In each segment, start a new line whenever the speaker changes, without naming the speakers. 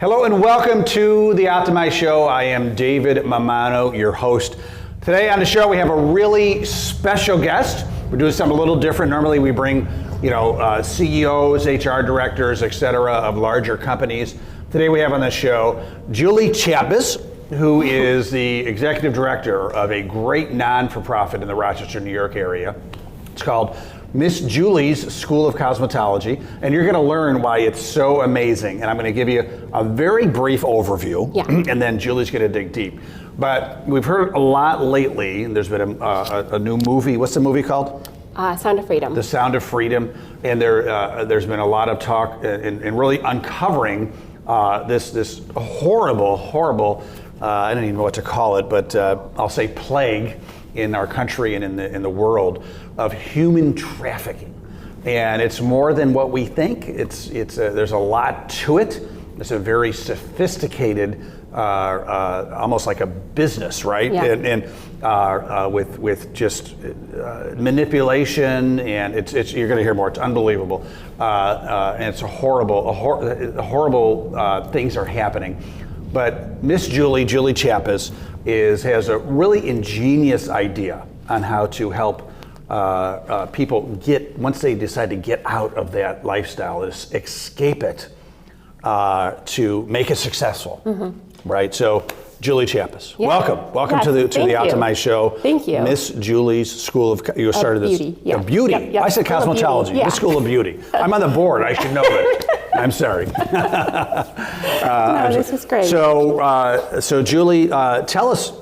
Hello and welcome to the Optimize Show. I am David Mammano, your host. Today on the show we have a really special guest. We're doing something a little different. Normally we bring, CEOs, HR directors, etc. of larger companies. Today we have on the show Julie Chapus, who is the executive director of a great non-for-profit in the Rochester, New York area. It's called Miss Julie's School of Cosmetology, and you're going to learn why it's so amazing. And I'm going to give you a very brief overview, and then Julie's going to dig deep. But we've heard a lot lately, and there's been a new movie. What's the movie called?
Sound of Freedom.
The Sound of Freedom, and there's been a lot of talk and really uncovering this horrible, I don't even know what to call it, but I'll say plague in our country and in the world of human trafficking. And it's more than what we think. There's a lot to it. It's a very sophisticated, almost like a business, right?
Yeah.
And with just manipulation, and you're going to hear more. It's unbelievable, and it's horrible things are happening. But Miss Julie Chapus has a really ingenious idea on how to help people get, once they decide to get out of that lifestyle, escape it, to make it successful, right? So, Julie Chapus, welcome to the Optimize Show.
Thank you.
Miss Julie's School of you started this
beauty. Yeah.
Beauty.
Yep.
I said cosmetology.
Yeah.
The School of Beauty. I'm on the board. I should know that. I'm sorry.
No, this was great.
So Julie, tell us.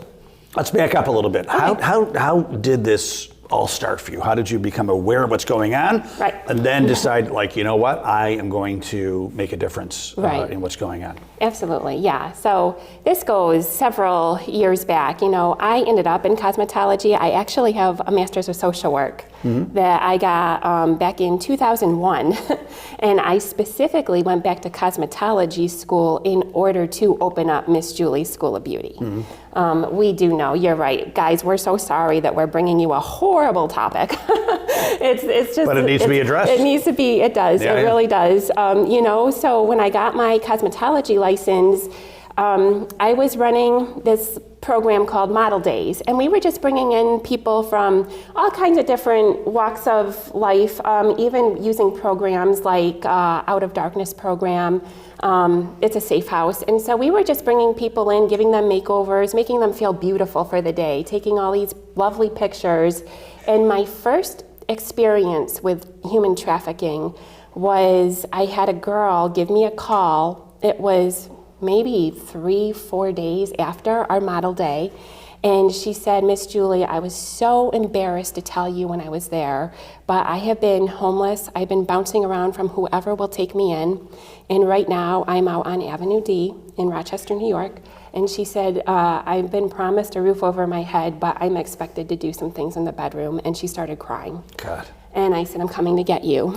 Let's back up a little bit.
Okay.
How did this all start for you? How did you become aware of what's going on?
Right.
And then decide, you know what? I am going to make a difference in what's going on.
Absolutely, yeah. So this goes several years back. I ended up in cosmetology. I actually have a master's of social work that I got back in 2001. And I specifically went back to cosmetology school in order to open up Miss Julie's School of Beauty. We do know, you're right. Guys, we're so sorry that we're bringing you a horrible topic. It's just.
But it needs to be addressed.
It needs to be, it does, it really does. So when I got my cosmetology license, I was running this program called Model Days, and we were just bringing in people from all kinds of different walks of life, even using programs like Out of Darkness program. It's a safe house, and so we were just bringing people in, giving them makeovers, making them feel beautiful for the day, taking all these lovely pictures. And my first experience with human trafficking was I had a girl give me a call. It was maybe 3-4 days after our model day. And she said, Miss Julie, I was so embarrassed to tell you when I was there, but I have been homeless. I've been bouncing around from whoever will take me in. And right now I'm out on Avenue D in Rochester, New York. And she said, I've been promised a roof over my head, but I'm expected to do some things in the bedroom. And she started crying.
God.
And I said, I'm coming to get you.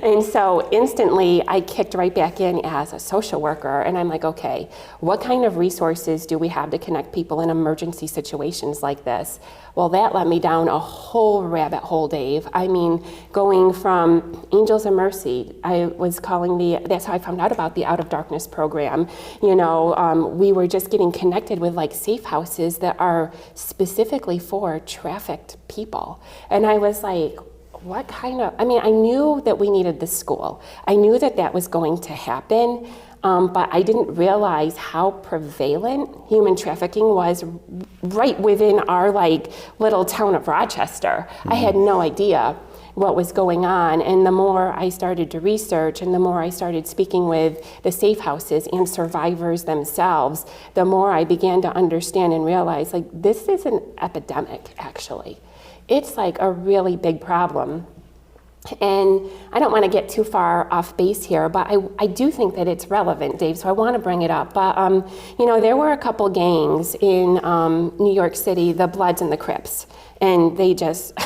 And so instantly I kicked right back in as a social worker. And I'm like, okay, what kind of resources do we have to connect people in emergency situations like this? Well, that led me down a whole rabbit hole, Dave. I mean, going from Angels of Mercy, I was calling that's how I found out about the Out of Darkness program. We were just getting connected with safe houses that are specifically for trafficked people. And I was like, I knew that we needed this school. I knew that was going to happen, but I didn't realize how prevalent human trafficking was right within our little town of Rochester. I had no idea what was going on, and the more I started to research and the more I started speaking with the safe houses and survivors themselves, the more I began to understand and realize this is an epidemic, actually. It's a really big problem. And I don't want to get too far off base here, but I do think that it's relevant, Dave, so I want to bring it up. But, there were a couple gangs in New York City, the Bloods and the Crips, and they just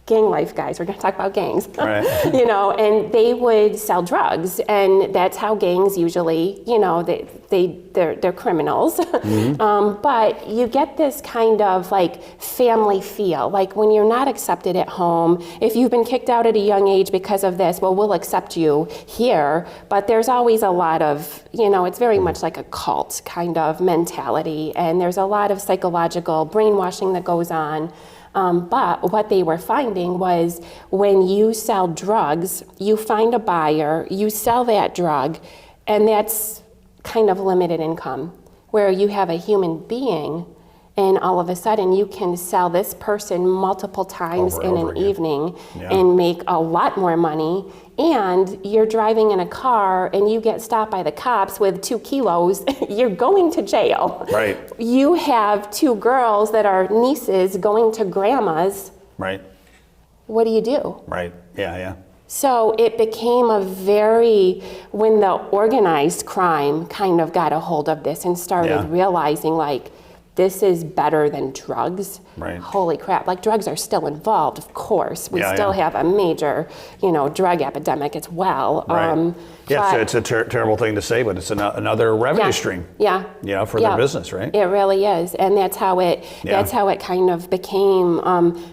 gang life guys. We're going to talk about gangs.
Right.
You know, and they would sell drugs, and that's how gangs usually, you know, they're criminals. But you get this kind of like family feel, like when you're not accepted at home, if you've been kicked out at a young age because of this, well, we'll accept you here. But there's always a lot of, you know, it's very much like a cult kind of mentality, and there's a lot of psychological brainwashing that goes on. But what they were finding was when you sell drugs, you find a buyer, you sell that drug, and that's kind of limited income, where you have a human being and all of a sudden you can sell this person multiple times in an evening and make a lot more money. And you're driving in a car and you get stopped by the cops with 2 kilos, you're going to jail.
Right.
You have 2 girls that are nieces going to grandma's.
Right.
What do you do?
Right. Yeah, yeah.
So it became when the organized crime kind of got a hold of this and started realizing like, this is better than drugs.
Right.
Holy crap, like drugs are still involved, of course. We still have a major, you know, drug epidemic as well.
Right. So it's a terrible thing to say, but it's another revenue stream.
Yeah.
You know, for their business, right?
It really is, and that's how it kind of became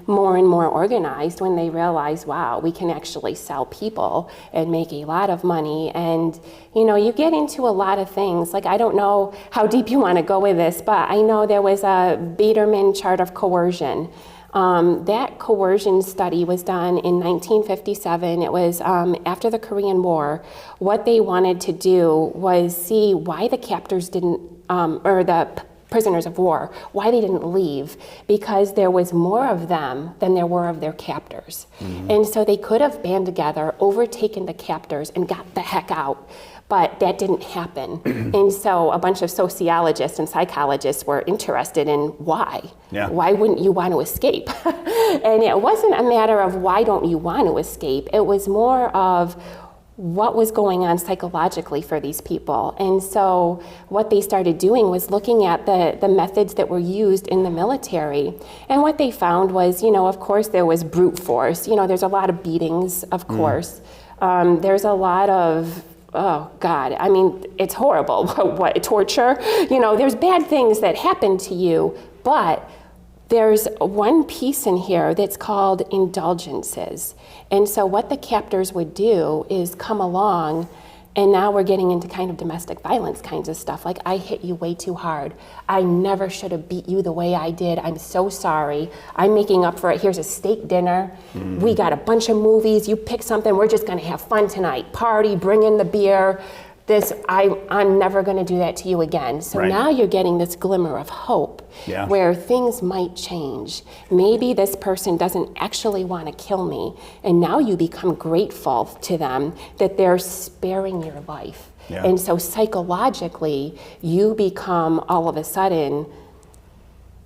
more and more organized when they realized, wow, we can actually sell people and make a lot of money. And you know, you get into a lot of things. Like I don't know how deep you want to go with this, but I know there was a Biederman chart of coercion. That coercion study was done in 1957. It was after the Korean War. What they wanted to do was see why the captors didn't, or the prisoners of war, why they didn't leave, because there was more of them than there were of their captors. And so they could have band together, overtaken the captors, and got the heck out. But that didn't happen. And so a bunch of sociologists and psychologists were interested in why. Yeah. Why wouldn't you want to escape? And it wasn't a matter of why don't you want to escape. It was more of what was going on psychologically for these people. And so what they started doing was looking at the methods that were used in the military. And what they found was, you know, of course there was brute force. You know, there's a lot of beatings, of course. There's a lot of, oh God, I mean, it's horrible. What, torture? You know, there's bad things that happen to you, but there's one piece in here that's called indulgences. And so what the captors would do is come along, and now we're getting into kind of domestic violence kinds of stuff. Like, I hit you way too hard. I never should have beat you the way I did. I'm so sorry. I'm making up for it. Here's a steak dinner. We got a bunch of movies. You pick something. We're just gonna have fun tonight. Party, bring in the beer. I'm never gonna do that to you again. So now you're getting this glimmer of hope where things might change. Maybe this person doesn't actually wanna kill me, and now you become grateful to them that they're sparing your life. And so psychologically, you become all of a sudden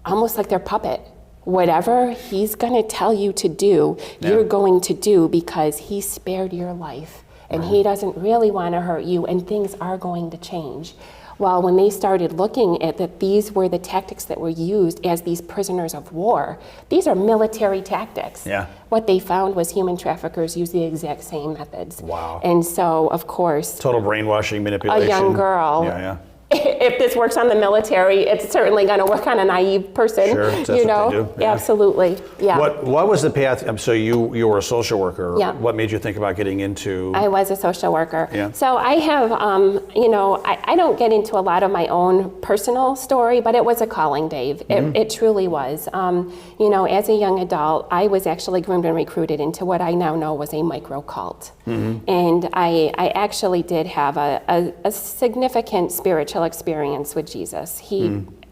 almost like their puppet. Whatever he's gonna tell you to do, you're going to do because he spared your life. And he doesn't really want to hurt you, and things are going to change. Well, when they started looking at that, these were the tactics that were used as these prisoners of war. These are military tactics. What they found was human traffickers use the exact same methods. Wow. And so, of course,
total brainwashing, manipulation.
A young girl. If this works on the military, it's certainly going to work on a naive person.
Sure, that's
you know,
what they do.
Absolutely. Yeah.
What was the path? So you were a social worker. What made you think about getting into?
I was a social worker. So I have, you know, I don't get into a lot of my own personal story, but it was a calling, Dave. It truly was. You know, as a young adult, I was actually groomed and recruited into what I now know was a micro cult. And I actually did have a significant spiritual experience with Jesus.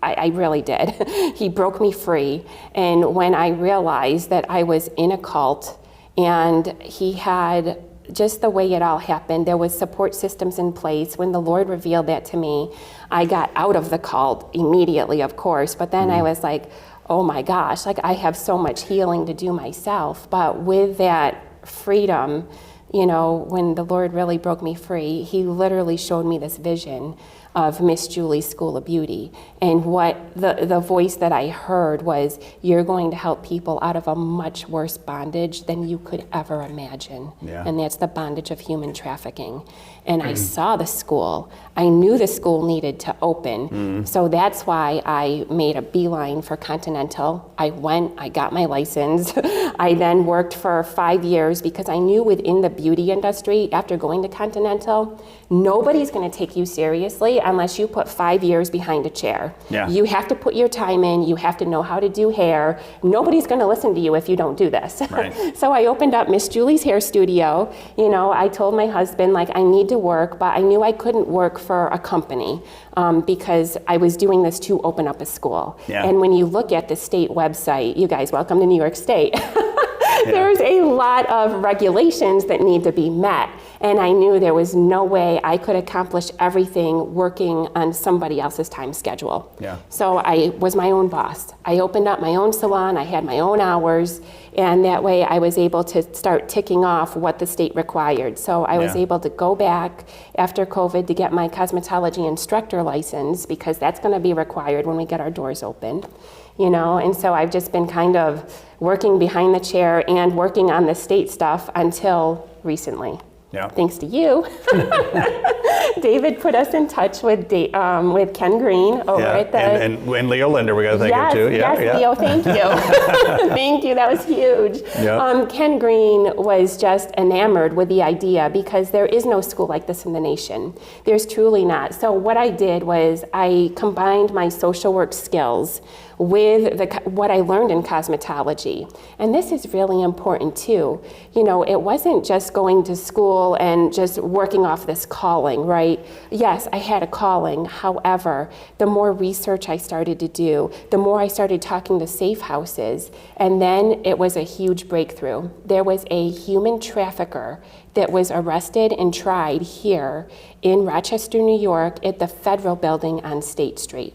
I really did. He broke me free. And when I realized that I was in a cult and he had just the way it all happened, there was support systems in place. When the Lord revealed that to me, I got out of the cult immediately, of course, but then I was like, oh my gosh, like I have so much healing to do myself. But with that freedom, you know, when the Lord really broke me free, he literally showed me this vision of Miss Julie's School of Beauty. And what the voice that I heard was, you're going to help people out of a much worse bondage than you could ever imagine.
Yeah.
And that's the bondage of human trafficking. And I saw the school. I knew the school needed to open. So that's why I made a beeline for Continental. I went, I got my license. I then worked for 5 years because I knew within the beauty industry, after going to Continental, nobody's going to take you seriously unless you put 5 years behind a chair.
Yeah.
You have to put your time in. You have to know how to do hair. Nobody's going to listen to you if you don't do this.
Right.
So I opened up Miss Julie's hair studio. You know, I told my husband, like, I need to work, but I knew I couldn't work for a company because I was doing this to open up a school.
Yeah.
And when you look at the state website, you guys, welcome to New York State. There's a lot of regulations that need to be met. And I knew there was no way I could accomplish everything working on somebody else's time schedule.
Yeah.
So I was my own boss. I opened up my own salon, I had my own hours, and that way I was able to start ticking off what the state required. So I was
Yeah.
able to go back after COVID to get my cosmetology instructor license, because that's going to be required when we get our doors open. You know, and so I've just been kind of working behind the chair and working on the state stuff until recently.
Yeah.
Thanks to you. David put us in touch with Ken Green over
Yeah.
at the...
And Leo Linder, we got to thank him too.
Yes, Leo, thank you. Thank you, that was huge.
Yeah.
Ken Green was just enamored with the idea, because there is no school like this in the nation. There's truly not. So what I did was I combined my social work skills with what I learned in cosmetology. And this is really important too. You know, it wasn't just going to school and just working off this calling, right? Yes, I had a calling. However, the more research I started to do, the more I started talking to safe houses, and then it was a huge breakthrough. There was a human trafficker that was arrested and tried here in Rochester, New York at the Federal Building on State Street.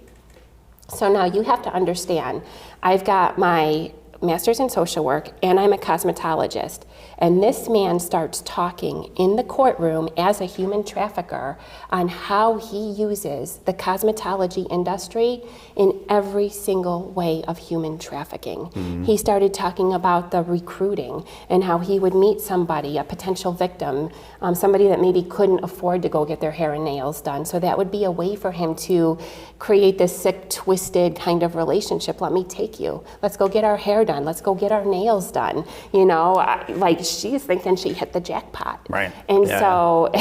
So now you have to understand, I've got my master's in social work and I'm a cosmetologist. And this man starts talking in the courtroom as a human trafficker on how he uses the cosmetology industry in every single way of human trafficking. Mm-hmm. He started talking about the recruiting and how he would meet somebody, a potential victim, somebody that maybe couldn't afford to go get their hair and nails done. So that would be a way for him to create this sick, twisted kind of relationship. Let me take you. Let's go get our hair done. Let's go get our nails done. You know, like she's thinking she hit the jackpot.
Right.
And so,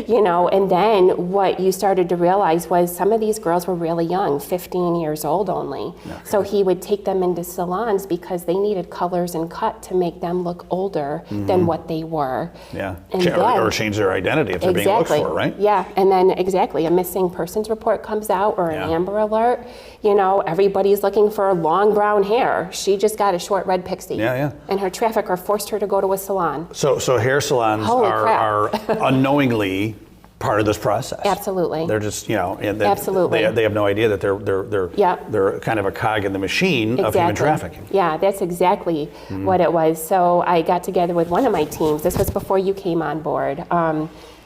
you know, and then what you started to realize was some of these girls were really young, 15 years old only. Okay. So he would take them into salons because they needed colors and cut to make them look older than what they were.
Yeah.
And
or change their identity if they're being looked for, right?
Yeah. And then a missing persons report comes out or an Amber Alert. You know, everybody's looking for long brown hair. She just got a short red pixie.
Yeah.
And her trafficker forced her to go to a salon.
So hair salons are unknowingly part of this process.
Absolutely.
They're just,
Absolutely.
They have no idea that they're kind of a cog in the machine of human trafficking.
Yeah, that's exactly what it was. So I got together with one of my teams. This was before you came on board.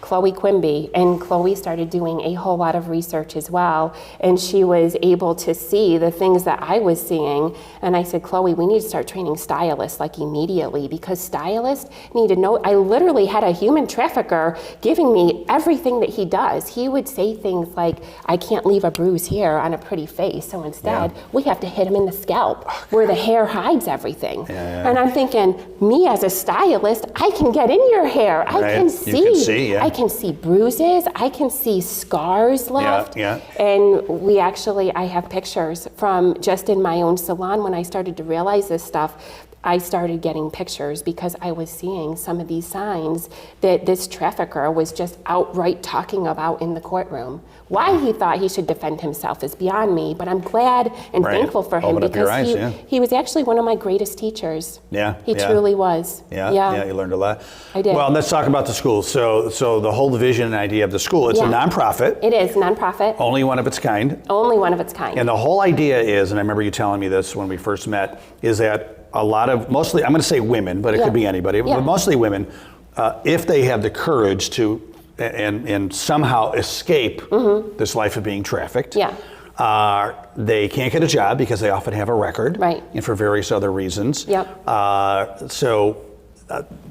Chloe Quimby, and Chloe started doing a whole lot of research as well, and she was able to see the things that I was seeing, and I said, Chloe, we need to start training stylists like immediately, because stylists need to know. I literally had a human trafficker giving me everything that he does. He would say things like, I can't leave a bruise here on a pretty face, so instead we have to hit him in the scalp where the hair hides everything. And I'm thinking, me as a stylist, I can get in your hair. I can see. I can see bruises, I can see scars left. And I have pictures from just in my own salon. When I started to realize this stuff, I started getting pictures because I was seeing some of these signs that this trafficker was just outright talking about in the courtroom. Why he thought he should defend himself is beyond me, but I'm glad and thankful for him because he was actually one of my greatest teachers. He truly was.
Yeah, you learned a lot.
I did.
Well, let's talk about the school. So the whole vision and idea of the school, it's a nonprofit.
It is nonprofit.
Only one of its kind.
Only one of its kind.
And the whole idea is, and I remember you telling me this when we first met, is that a lot of, mostly, I'm going to say women, but it could be anybody, but mostly women, if they have the courage to and somehow escape this life of being trafficked.
Yeah.
They can't get a job because they often have a record,
Right.
and for various other reasons.
Yep.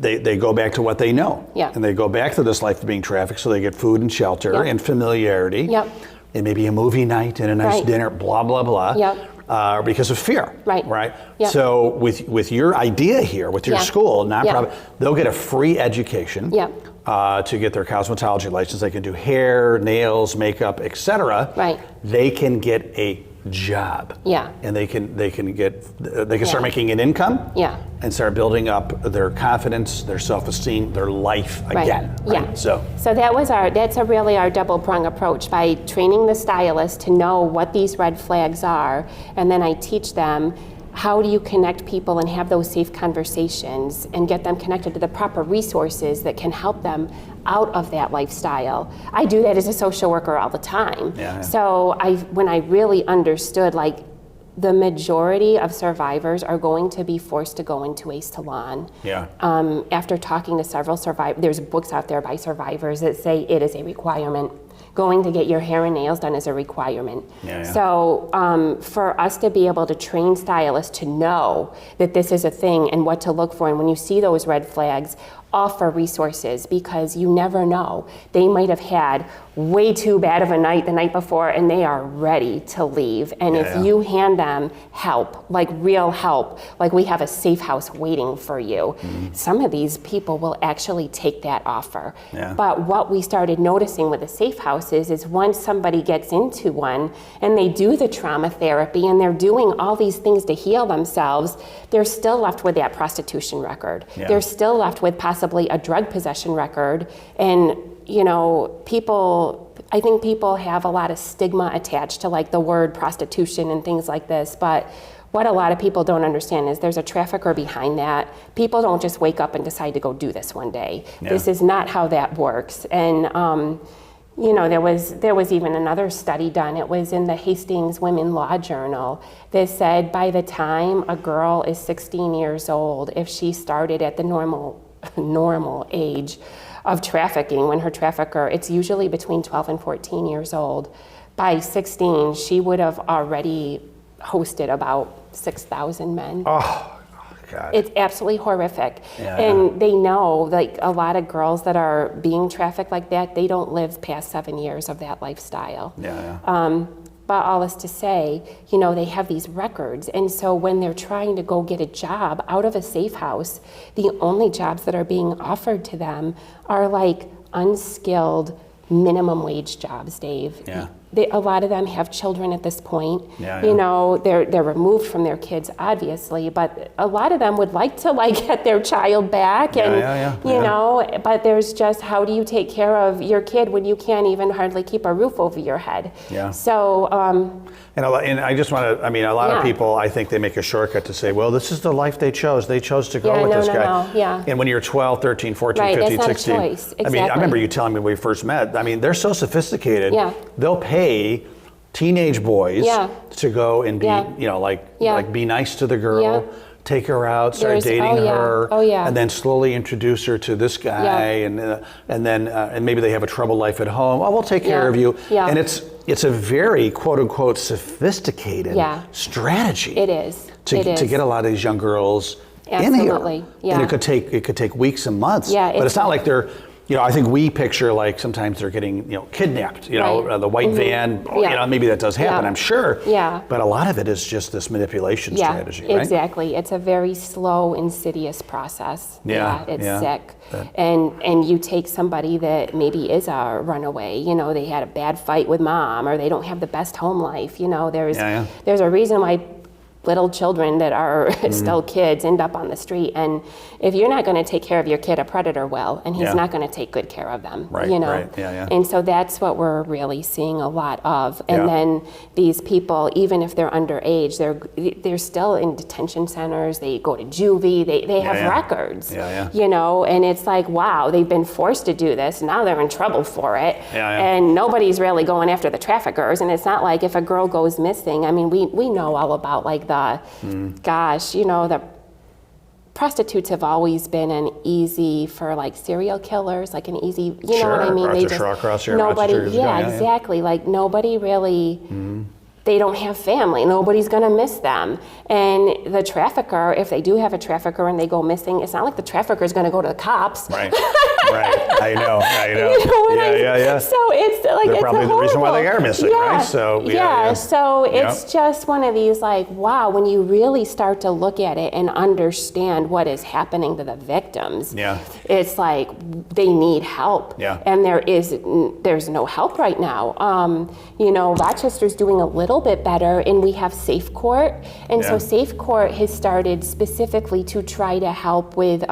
They go back to what they know,
Yeah.
and they go back to this life of being trafficked, so they get food and shelter
Yep.
and familiarity,
Yep.
and maybe a movie night and a nice
Right.
dinner, blah blah blah,
Yep.
because of fear,
Right.
Right.
Yep.
So with your idea here, with your
Yeah.
school, nonprofit,
Yeah.
they'll get a free education.
Yep.
To get their cosmetology license. They can do hair, nails, makeup, etc.
Right.
They can get a job.
Yeah.
And they can start
Yeah.
making an income.
Yeah.
And start building up their confidence, their self-esteem, their life
Right.
again. Right?
Yeah.
So
that's really our double prong approach, by training the stylist to know what these red flags are, and then I teach them how do you connect people and have those safe conversations and get them connected to the proper resources that can help them out of that lifestyle. I do that as a social worker all the time.
Yeah.
So when I really understood, like, the majority of survivors are going to be forced to go into a salon.
Yeah.
After talking to several survivors, there's books out there by survivors that say it is a requirement. Going to get your hair and nails done is a requirement.
Yeah.
So for us to be able to train stylists to know that this is a thing and what to look for, and when you see those red flags, offer resources, because you never know. They might have had way too bad of a night the night before and they are ready to leave. And if you hand them help, like real help, like we have a safe house waiting for you, some of these people will actually take that offer.
Yeah.
But what we started noticing with the safe houses is once somebody gets into one and they do the trauma therapy and they're doing all these things to heal themselves, they're still left with that prostitution record.
Yeah.
They're still left with possibly a drug possession record. And I think people have a lot of stigma attached to, like, the word prostitution and things like this, but what a lot of people don't understand is there's a trafficker behind that. People don't just wake up and decide to go do this one day.
Yeah.
This is not how that works. And there was even another study done. It was in the Hastings Women Law Journal that said by the time a girl is 16 years old, if she started at the normal age of trafficking, when her trafficker, it's usually between 12 and 14 years old, by 16 she would have already hosted about 6,000 men.
oh God.
It's absolutely horrific.
Yeah.
And they know, like, a lot of girls that are being trafficked like that, they don't live past 7 years of that lifestyle.
Yeah.
But all is to say, they have these records. And so when they're trying to go get a job out of a safe house, the only jobs that are being offered to them are like unskilled minimum wage jobs, Dave.
Yeah.
A lot of them have children at this point.
Yeah,
They're removed from their kids, obviously, but a lot of them would like to, like, get their child back. And but there's just, how do you take care of your kid when you can't even hardly keep a roof over your head?
Yeah.
So
And I just want to, a lot of people, I think they make a shortcut to say, well, this is the life they chose. They chose to go with this guy.
No. Yeah.
And when you're 12, 13, 14,
Right,
15,
that's not a
16.
choice.
I
Exactly.
remember you telling me when we first met, they're so sophisticated.
Yeah.
They'll pay teenage boys to go and be,
Yeah.
be nice to the girl.
Yeah.
Take her out, start dating her, and then slowly introduce her to this guy, and then maybe they have a troubled life at home. Oh, we'll take care of you.
Yeah.
And it's a very quote unquote sophisticated strategy.
It is.
To get a lot of these young girls in here.
Absolutely. Yeah.
And it could take weeks and months.
Yeah,
but it's not like they're. I think we picture, like, sometimes they're getting, kidnapped,
Right.
The white van, maybe that does happen, I'm sure.
Yeah.
But a lot of it is just this manipulation strategy, right?
Exactly. It's a very slow, insidious process.
Yeah.
It's sick. And you take somebody that maybe is a runaway, they had a bad fight with mom, or they don't have the best home life, there's a reason why little children that are still kids end up on the street. And if you're not going to take care of your kid, a predator will, and he's not going to take good care of them.
Right, right. Yeah.
And so that's what we're really seeing a lot of. And then these people, even if they're underage, they're still in detention centers. They go to juvie. They have records. And it's like, wow, they've been forced to do this. Now they're in trouble for it. And nobody's really going after the traffickers. And it's not like if a girl goes missing. We know all about, like, the prostitutes have always been an easy for like serial killers, like an easy, you know what I mean?
Arthur Shawcross here,
nobody,
Rochester,
yeah, exactly. Like nobody really, they don't have family. Nobody's gonna miss them. And the trafficker, if they do have a trafficker and they go missing, it's not like the trafficker's gonna go to the cops.
Right, right. I know.
You know what
Yeah.
So it's like,
They're
it's
probably the reason why they are missing, right? So
so it's just one of these like, wow, when you really start to look at it and understand what is happening to the victims, it's like they need help. And there's no help right now. You know, Rochester's doing a little bit better, and we have Safe Court. And so Safe Court has started specifically to try to help with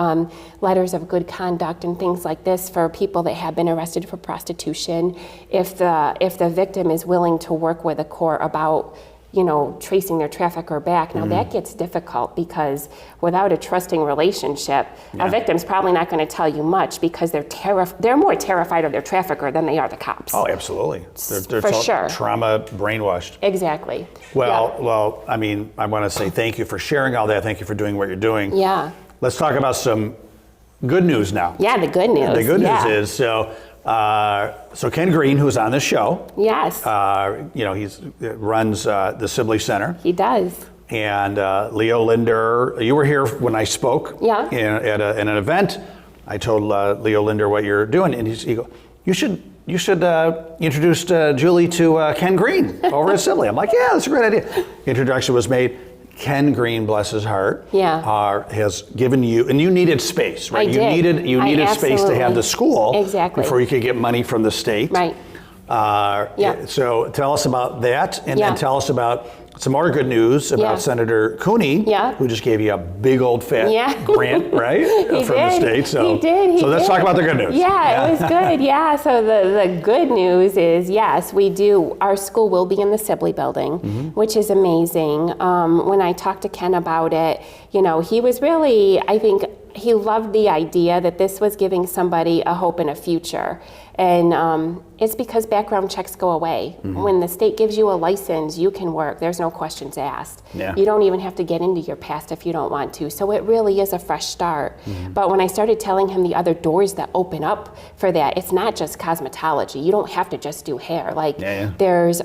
letters of good conduct and things like this for people that have been arrested for prostitution. If the victim is willing to work with a court about, you know, tracing their trafficker back. Now that gets difficult because without a trusting relationship, a victim's probably not going to tell you much because they're more terrified of their trafficker than they are the cops.
Oh, absolutely. They're
for sure.
Trauma brainwashed.
Exactly.
Well, I mean, I want to say thank you for sharing all that. Thank you for doing what you're doing.
Yeah.
Let's talk about some good news now.
Yeah, the good news.
The good news is, so Ken Green, who's on this show.
Yes.
You know, he runs the Sibley Center.
He does.
And Leo Linder, you were here when I spoke at an event. I told Leo Linder what you're doing, and he goes, you should introduce Julie to Ken Green over at Sibley. I'm like, yeah, that's a great idea. Introduction was made. Ken Green, bless his heart, has given you, and you needed space, right? You needed space to have the school before you could get money from the state.
Right.
So tell us about that, and then tell us about some more good news about Senator Cooney, who just gave you a big old fat grant, right, from the state. So,
he did.
So let's talk about the good news.
Yeah, it was good. So the good news is, yes, we do. Our school will be in the Sibley building, which is amazing. When I talked to Ken about it, you know, he was really, I think, he loved the idea that this was giving somebody a hope and a future. And it's because background checks go away. When the state gives you a license, you can work. There's no questions asked. You don't even have to get into your past if you don't want to. So it really is a fresh start. But when I started telling him the other doors that open up for that, it's not just cosmetology. You don't have to just do hair. Like there's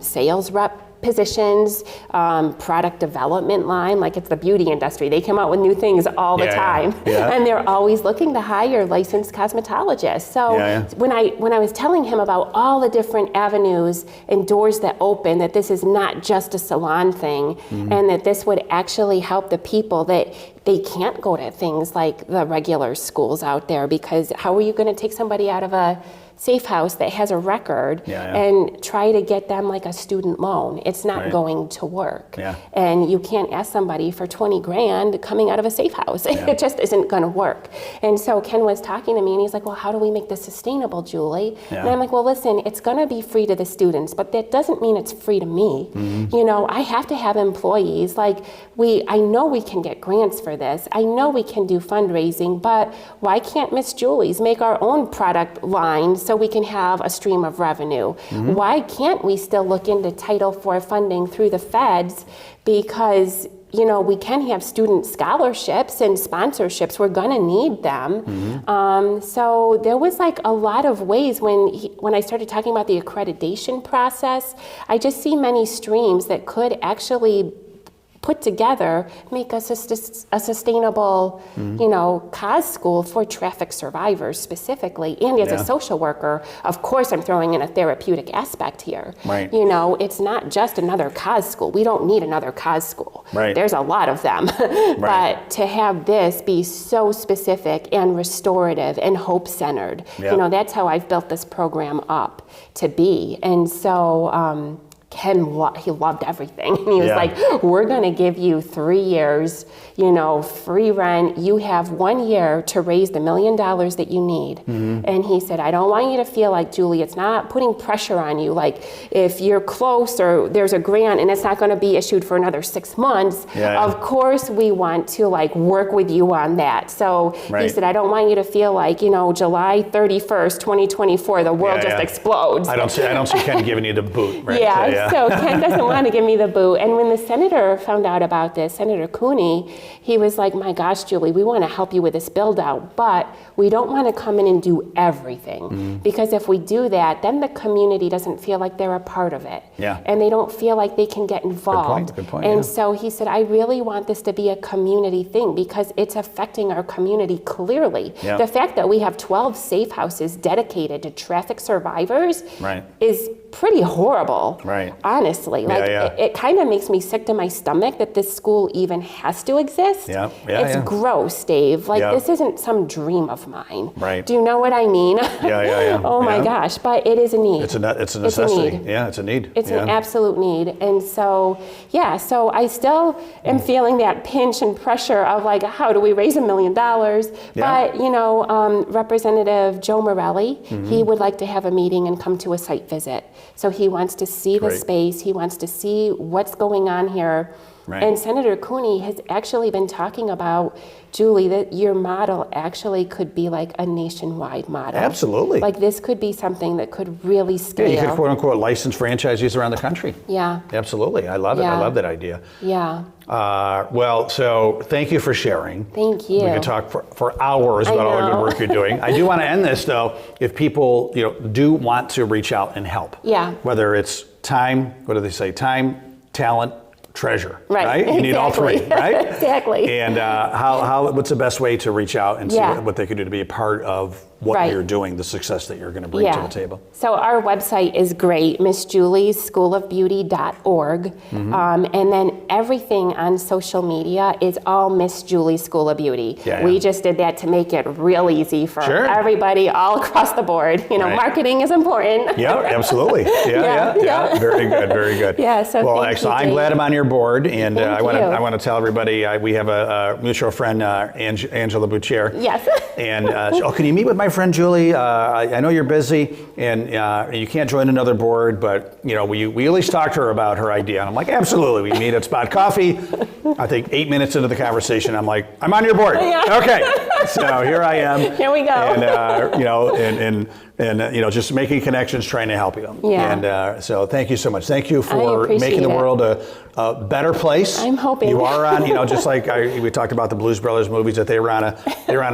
sales rep positions, product development line, like it's the beauty industry. They come out with new things all the time. And they're always looking to hire licensed cosmetologists. So when I was telling him about all the different avenues and doors that open, that this is not just a salon thing, and that this would actually help the people that they can't go to things like the regular schools out there, because how are you going to take somebody out of a safe house that has a record and try to get them like a student loan? It's not going to work. And you can't ask somebody for 20 grand coming out of a safe house. It just isn't going to work. And so Ken was talking to me and he's like, well, how do we make this sustainable, Julie? And I'm like, well, listen, it's going to be free to the students, but that doesn't mean it's free to me. You know, I have to have employees. Like I know we can get grants for this. I know we can do fundraising, but why can't Miss Julie's make our own product line so we can have a stream of revenue? Why can't we still look into Title IV funding through the feds? Because, you know, we can have student scholarships and sponsorships. We're going to need them. So there was like a lot of ways when I started talking about the accreditation process, I just see many streams that could actually put together, make us a sustainable, you know, cause school for traffic survivors specifically. And as a social worker, of course, I'm throwing in a therapeutic aspect here. You know, it's not just another cause school. We don't need another cause school. There's a lot of them. But to have this be so specific and restorative and hope-centered, you know, that's how I've built this program up to be. And so, Ken, he loved everything. And he was like, we're going to give you 3 years, you know, free rent. You have 1 year to raise the $1 million that you need. And he said, I don't want you to feel like, Julie, it's not putting pressure on you. Like if you're close or there's a grant and it's not going to be issued for another 6 months, of course we want to like work with you on that. So he said, I don't want you to feel like, you know, July 31st, 2024, the world just explodes.
I don't see Ken giving you the boot. Yeah.
So Ken doesn't want to give me the boot. And when the senator found out about this, Senator Cooney, he was like, my gosh, Julie, we want to help you with this build out, but we don't want to come in and do everything. Because if we do that, then the community doesn't feel like they're a part of it.
Yeah.
And they don't feel like they can get involved.
Good point,
and
yeah.
so he said, I really want this to be a community thing because it's affecting our community clearly.
Yeah.
The fact that we have 12 safe houses dedicated to traffic survivors
Right.
is pretty horrible.
Right.
Honestly, like
yeah.
it kind of makes me sick to my stomach that this school even has to exist.
Yeah.
It's gross, Dave. Like
Yeah.
this isn't some dream of mine.
Right.
Do you know what I mean?
Yeah.
Oh my
Yeah.
gosh, but it is a need.
It's a necessity.
need.
Yeah, it's a need.
It's
yeah.
an absolute need. And so, so I still am feeling that pinch and pressure of like, how do we raise $1 million?
Yeah.
But, Representative Joe Morelli, he would like to have a meeting and come to a site visit. So he wants to see the
Great.
space. He wants to see what's going on here.
Right.
And Senator Cooney has actually been talking about, Julie, that your model actually could be like a nationwide model.
Absolutely.
Like this could be something that could really scale.
Yeah, you could quote unquote license franchisees around the country.
Yeah.
Absolutely. I love it. I
Yeah.
love that idea.
Yeah.
Well, so thank you for sharing.
Thank you.
We could talk for hours
I
about all the good
know.
work you're doing. I do want to end this though, if people do want to reach out and help.
Yeah.
Whether it's time, what do they say? Time, talent, treasure.
Right.
You need all three, right?
Exactly.
And what's the best way to reach out and see
Yeah.
what they could do to be a part of what
Right.
you're doing, the success that you're going to bring to the table?
So our website is great, MissJuliesSchoolOfBeauty.org. And then everything on social media is all Miss Julie School of Beauty.
Yeah,
We
yeah.
just did that to make it real easy for
Sure.
everybody all across the board.
Right.
Marketing is important.
Yeah, absolutely. Yeah. Very good, very good.
Yeah, so
well,
thank
excellent.
you,
I'm
Dave.
glad I'm on your board, and
Thank
I
you.
want to tell everybody we have a mutual friend, Angela Boucher.
Yes.
And can you meet with my friend Julie? I know you're busy, and you can't join another board, but we at least talked to her about her idea. And I'm like, absolutely. We meet at Spot Coffee. I think 8 minutes into the conversation, I'm like, I'm on your board.
Yeah.
Okay. So here I am.
Here we go.
And just making connections, trying to help you.
Yeah.
And so thank you so much. Thank you for
appreciate
making the
it.
world a better place.
I'm hoping.
You are on, just like we talked about the Blues Brothers movies, that they were on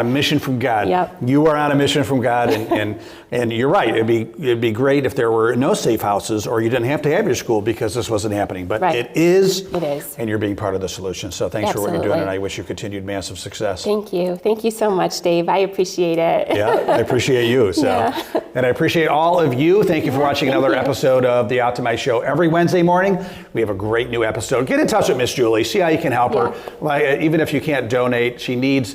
a mission from God.
Yep.
You are on a mission from God, and you're right. It'd be great if there were no safe houses, or you didn't have to have your school because this wasn't happening. But
Right.
it is.
It is.
And you're being part of the solution. So thanks for what you're doing,
Absolutely.
and I wish you continued massive success.
Thank you. Thank you so much, Dave. I appreciate it.
Yeah, I appreciate you. So,
Yeah.
And I appreciate all of you. Thank you for watching another episode of the Optimize Show. Every Wednesday morning, we have a great new episode. Get in touch with Miss Julie. See how you can help her. Like, even if you can't donate, she needs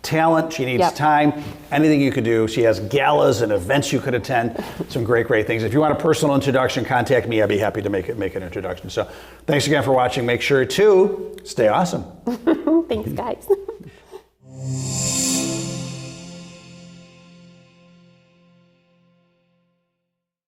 talent. She needs time. Anything you could do. She has galas and events you could attend. Some great things. If you want a personal introduction, contact me. I'd be happy to make an introduction. So, thanks again for watching. Make sure to stay awesome.
Thanks, guys.